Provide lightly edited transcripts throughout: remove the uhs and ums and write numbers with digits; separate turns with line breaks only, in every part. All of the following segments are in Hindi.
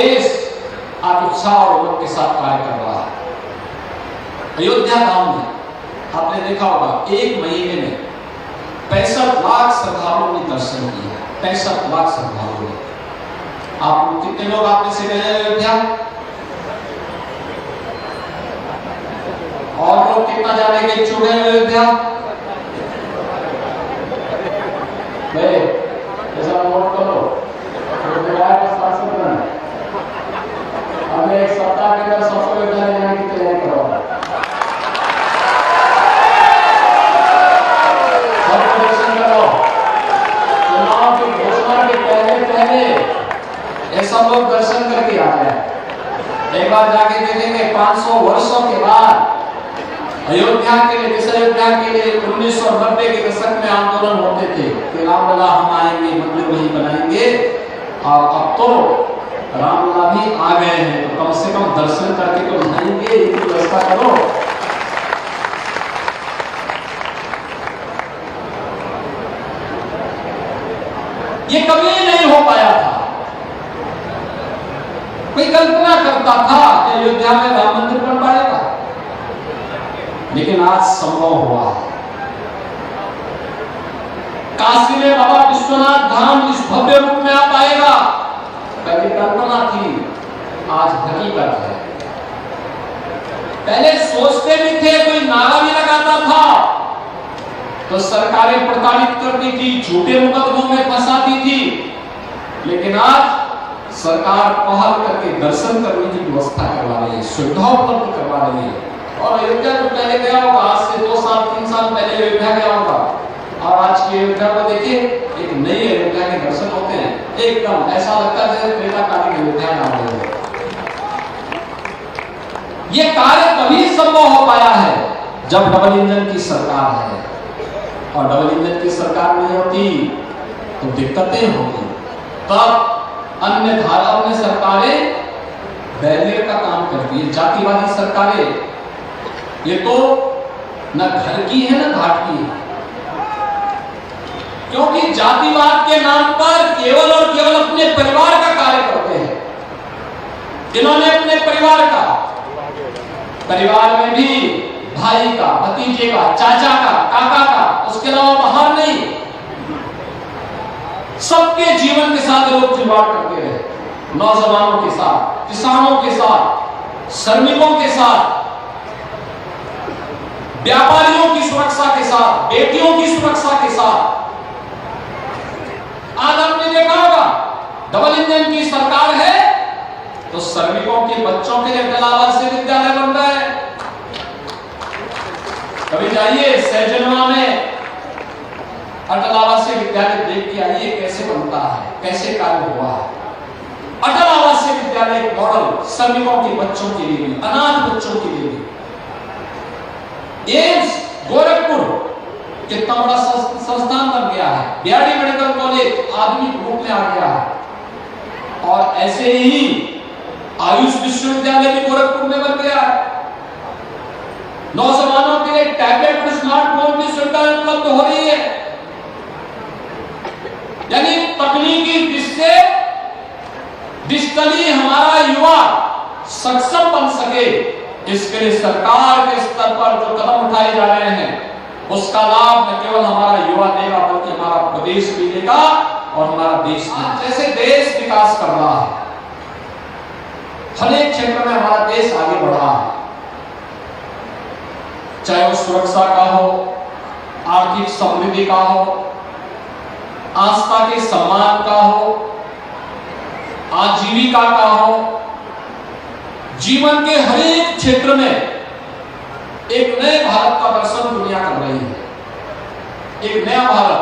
देश आज उत्साह और उमंग के साथ कार्य कर रहा है। अयोध्या धाम में आपने देखा होगा 1 महीने में 65 लाख श्रद्धालुओं ने दर्शन किया। 65 लाख श्रद्धालुओं ने। आप लोग कितने लोग आपने से गए अयोध्या? और लोग कितना जाने के इच्छुक हैं अयोध्या? ऐसा नोट करो, हमें 1 सप्ताह के अंदर 100 अयोध्या ले जाने की तैयारी करो। सब दर्शन करो। चुनाव की घोषणा के पहले ये सब लोग दर्शन करके आ जाए। एक बार जाके देखेंगे 500 वर्षों के बाद अयोध्या के लिए, जैसे अयोध्या के लिए 1990 के दशक में आंदोलन होते थे कि रामलला हम आएंगे, मंदिर वहीं बनाएंगे, और अब तो रामलला भी आ गए हैं, तो कम से कम दर्शन करके तो जाएंगे, ये व्यवस्था करो। ये कभी नहीं हो पाया था। कोई कल्पना करता था कि अयोध्या में राम मंदिर बन पाएगा, लेकिन आज संभव हुआ है। काशी में बाबा विश्वनाथ धाम इस भव्य रूप में आ पाएगा, पहले कल्पना थी, आज हकीकत है। पहले सोचते भी थे, कोई नारा भी लगाता था तो सरकारें प्रताड़ित करती थी, झूठे मुकदमों में फंसाती थी, लेकिन आज सरकार पहल करके दर्शन करने की व्यवस्था करवा रही है, सुविधा उपलब्ध करवा रही है। और अयोध्या तो पहले गया होगा, आज से 2 साल 3 साल पहले अयोध्या गया होगा, और आज की अयोध्या को देखिए, एक नई अयोध्या के दर्शन होते हैं। एकदम ऐसा लगता है जैसे त्रेता काल की अयोध्या में आ गए हो। ये कार्य तभी संभव हो पाया है जब डबल इंजन की सरकार है, और डबल इंजन की सरकार नहीं होती तो दिक्कतें होगी। तब अन्य सरकारें बैरियर का काम करती है, जातिवादी सरकारें। ये तो न घर की है न घाट की है, क्योंकि जातिवाद के नाम पर केवल और केवल अपने परिवार का कार्य करते हैं। इन्होंने अपने परिवार का, परिवार में भी भाई का, भतीजे का, चाचा का, काका का, उसके अलावा बाहर नहीं, सबके जीवन के साथ लोग खिलवाड़ करते रहे। नौजवानों के साथ, किसानों के साथ, श्रमिकों के साथ, व्यापारियों की सुरक्षा के साथ, बेटियों की सुरक्षा के साथ। आज आपने देखा होगा डबल इंजन की सरकार है तो श्रमिकों के बच्चों के लिए अटल आवासीय विद्यालय बन रहा है। कभी जाइए सहजनवा में अटल आवासीय विद्यालय देख के आइए कैसे बनता है, कैसे कार्य हुआ है। अटल आवासीय विद्यालय एक मॉडल श्रमिकों के बच्चों के लिए, अनाथ बच्चों के लिए। एम्स गोरखपुर कितना बड़ा संस्थान बन गया है, बीआरडी मेडिकल कॉलेज आधुनिक रूप में आ गया है, और ऐसे ही आयुष विश्वविद्यालय भी गोरखपुर में बन गया है। नौजवानों के लिए टैबलेट और स्मार्टफोन की सुविधा उपलब्ध हो रही है। यानी तकनीकी दृष्टि से डिजिटली हमारा युवा सक्षम बन सके, इसके लिए सरकार के स्तर पर जो कदम उठाए जा रहे हैं उसका लाभ न केवल हमारा युवा देगा बल्कि हमारा प्रदेश भी देगा और हमारा देश भी। जैसे देश विकास कर रहा है, हर एक क्षेत्र में हमारा देश आगे बढ़ा है, चाहे वो सुरक्षा का हो, आर्थिक समृद्धि का हो, आस्था के सम्मान का हो, आजीविका का हो, जीवन के हर एक क्षेत्र में एक नए भारत का दर्शन दुनिया कर रही है। एक नया भारत,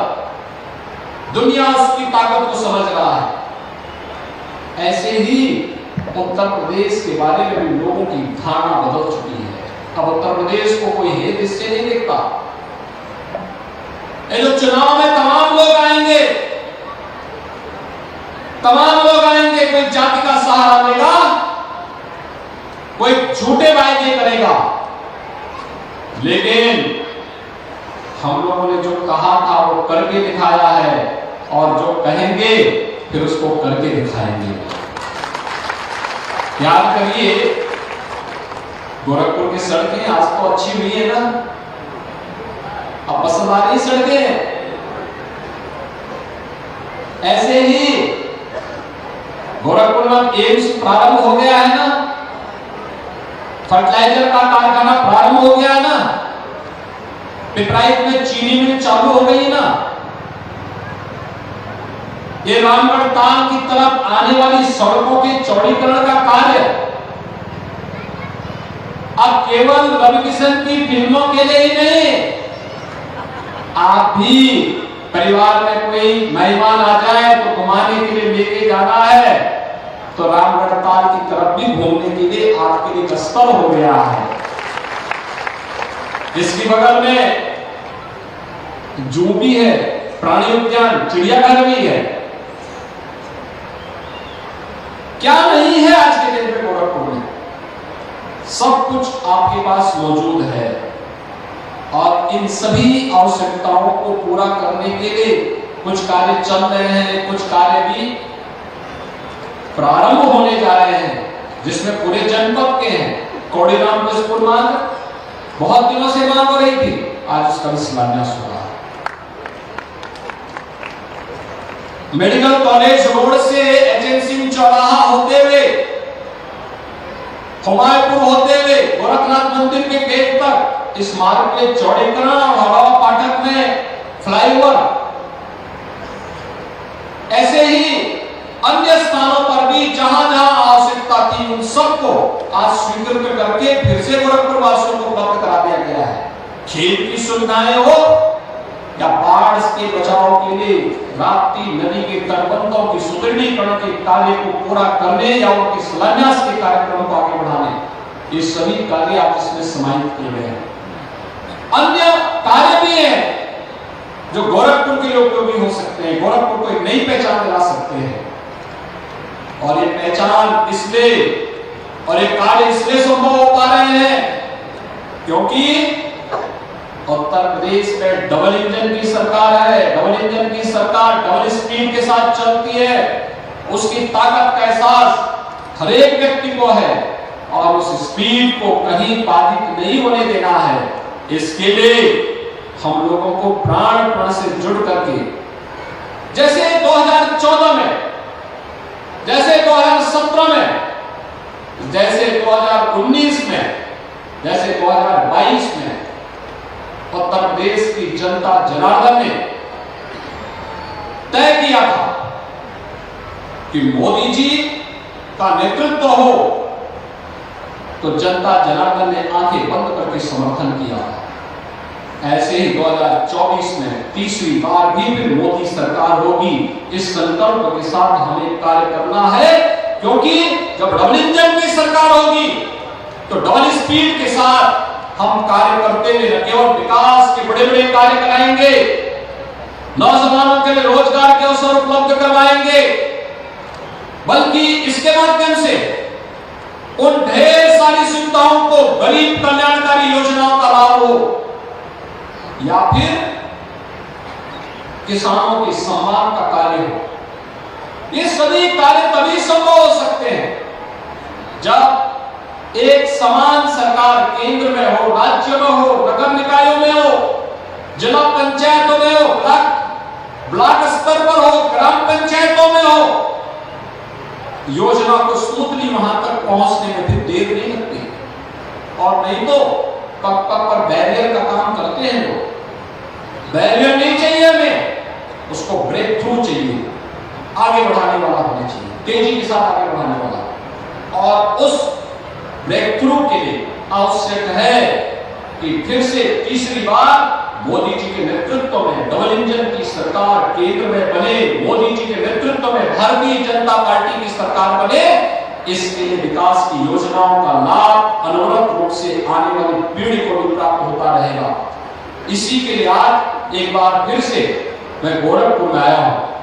दुनिया उसकी ताकत को समझ रहा है। ऐसे ही उत्तर प्रदेश के बारे में भी लोगों की धारणा बदल चुकी है। अब उत्तर प्रदेश को कोई हेय दृष्टि नहीं देखता। ये जो चुनाव में तमाम लोग आएंगे, कोई जाति का सहारा लेगा, कोई झूठे वायदे करेगा, लेकिन हम लोगों ने जो कहा था वो करके दिखाया है, और जो कहेंगे फिर उसको करके दिखाएंगे। याद करिए, गोरखपुर की सड़कें आज तो अच्छी हुई है ना, अब पसंद आ रही सड़कें। ऐसे ही गोरखपुर में एम्स प्रारंभ हो गया है ना, फर्टिलाइजर का कारखाना प्रारंभ हो गया है ना, पिपराइच में चीनी मिल चालू हो गई ना, ये रामगढ़ ताल की तरफ आने वाली सड़कों के चौड़ीकरण का कार्य अब केवल रवि किशन की फिल्मों के लिए ही नहीं, आप भी परिवार में कोई मेहमान आ जाए तो घुमाने के लिए लेके जाना है तो रामगढ़ ताल की तरफ भी घूमने के लिए आपके लिए कस्तर हो गया है। इसके बगल में जू भी है, प्राणी उद्यान, चिड़ियाघर भी है। क्या नहीं है आज के दिन में गोरखपुर में, सब कुछ आपके पास मौजूद है और इन सभी आवश्यकताओं को पूरा करने के लिए कुछ कार्य चल रहे हैं, कुछ कार्य भी प्रारंभ होने जा रहे हैं, जिसमें पूरे जनपद के हैं। कौड़ीराम पुष्पुर मार्ग बहुत दिनों से मांग हो रही थी, आज उसका भी शिलान्यास हो रहा है। मेडिकल कॉलेज रोड से एजेंसी चौराहा होते हुए, हुमायूंपुर होते हुए गोरखनाथ मंदिर के गेट तक इस मार्ग के चौड़ीकरण और हवा फाटक में फ्लाईओवर, ऐसे ही अन्य स्थानों पर भी जहां जहां आवश्यकता थी उन सबको आज स्वीकृत करके फिर से गोरखपुर वासियों को उपलब्ध करा दिया गया है। खेल की सुविधाएं हो या बाढ़ के बचाव के लिए राप्ती नदी के तटबंधों की सुदृढ़ीकरण के कार्य को पूरा करने या उनके शिलान्यास के कार्यक्रमों को आगे बढ़ाने, ये सभी कार्य आप इसमें समाहित किए गए हैं। अन्य कार्य भी हैं जो गोरखपुर के लिए उपयोगी हो सकते हैं, गोरखपुर को एक नई पहचान दिला सकते हैं। और ये पहचान इसलिए और ये कार्य इसलिए संभव हो पा रहे हैं क्योंकि उत्तर प्रदेश में डबल इंजन की सरकार है। डबल इंजन की सरकार डबल स्पीड के साथ चलती है, उसकी ताकत का एहसास हर एक व्यक्ति को है और उस स्पीड को कहीं बाधित नहीं होने देना है। इसके लिए हम लोगों को प्राण प्राण से जुड़ करके, जैसे 2014 में, जैसे 2017 में, जैसे 2019 में, जैसे 2022 में उत्तर प्रदेश की जनता जनार्दन ने तय किया था कि मोदी जी का नेतृत्व हो, तो जनता जनार्दन ने आंखें बंद करके समर्थन किया। ऐसे ही 2024 में तीसरी बार भी फिर मोदी सरकार होगी। इस संकल्प के साथ हमें कार्य करना है, क्योंकि जब डबल इंजन की सरकार होगी तो डबल स्पीड के साथ हम कार्य करते हुए न केवल विकास के बड़े बड़े कार्य कराएंगे, नौजवानों के लिए रोजगार के अवसर उपलब्ध करवाएंगे, बल्कि इसके माध्यम से उन ढेर सारी सुविधाओं को, गरीब कल्याणकारी योजनाओं का लाभ हो या फिर किसानों के सम्मान का कार्य हो, ये सभी कार्य तभी संभव हो सकते हैं जब एक समान सरकार केंद्र में हो, राज्य में हो, नगर निकायों में हो, जिला पंचायतों में हो, ब्लॉक स्तर पर हो, ग्राम पंचायतों में हो। योजना को स्मूथली वहां तक पहुंचने में भी देर नहीं लगती, और नहीं तो पग पग पर बैरियर का काम करते हैं लोग। बैरियर नहीं चाहिए हमें, उसको ब्रेक थ्रू चाहिए, आगे बढ़ाने वाला होना चाहिए, तेजी के साथ आगे बढ़ाने वाला। और उस ब्रेक थ्रू के लिए आवश्यक है कि फिर से तीसरी बार मोदी जी के नेतृत्व में डबल इंजन की सरकार केंद्र में बने, मोदी जी के नेतृत्व में भारतीय जनता पार्टी की सरकार बने। इसके लिए विकास की योजनाओं का लाभ अनवरत रूप से आने वाली पीढ़ी को भी प्राप्त होता रहेगा। इसी के लिए आज एक बार फिर से मैं गोरखपुर में आया हूं।